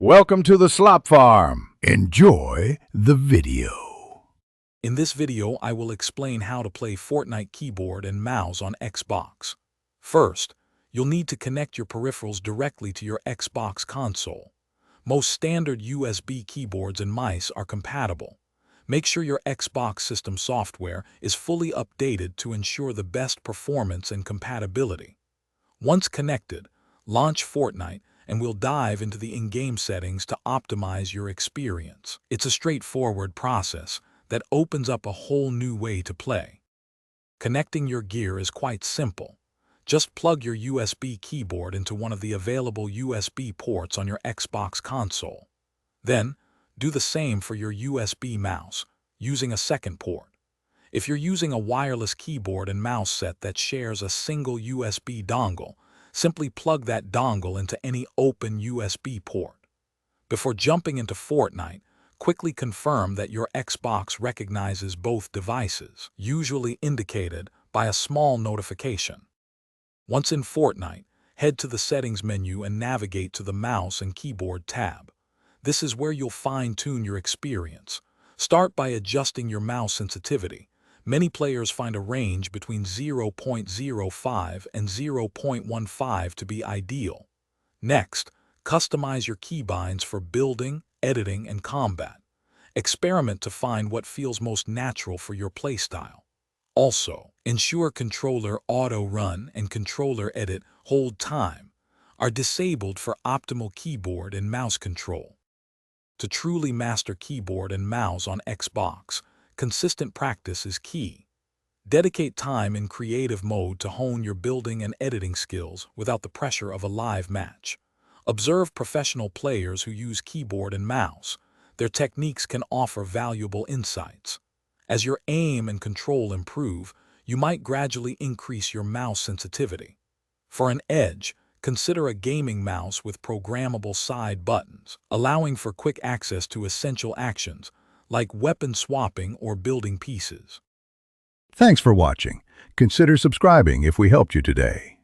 Welcome to the Slop Farm. Enjoy the video. In this video, I will explain how to play Fortnite keyboard and mouse on Xbox. First, you'll need to connect your peripherals directly to your Xbox console. Most standard USB keyboards and mice are compatible. Make sure your Xbox system software is fully updated to ensure the best performance and compatibility. Once connected, launch Fortnite and we'll dive into the in-game settings to optimize your experience. It's a straightforward process that opens up a whole new way to play. Connecting your gear is quite simple. Just plug your USB keyboard into one of the available USB ports on your Xbox console. Then, do the same for your USB mouse, using a second port. If you're using a wireless keyboard and mouse set that shares a single USB dongle, simply plug that dongle into any open USB port. Before jumping into Fortnite, quickly confirm that your Xbox recognizes both devices, usually indicated by a small notification. Once in Fortnite, head to the Settings menu and navigate to the Mouse and Keyboard tab. This is where you'll fine-tune your experience. Start by adjusting your mouse sensitivity. Many players find a range between 0.05 and 0.15 to be ideal. Next, customize your keybinds for building, editing, and combat. Experiment to find what feels most natural for your playstyle. Also, ensure Controller Auto Run and Controller Edit Hold Time are disabled for optimal keyboard and mouse control. To truly master keyboard and mouse on Xbox, consistent practice is key. Dedicate time in creative mode to hone your building and editing skills without the pressure of a live match. Observe professional players who use keyboard and mouse. Their techniques can offer valuable insights. As your aim and control improve, you might gradually increase your mouse sensitivity. For an edge, consider a gaming mouse with programmable side buttons, allowing for quick access to essential actions like weapon swapping or building pieces. Thanks for watching. Consider subscribing if we helped you today.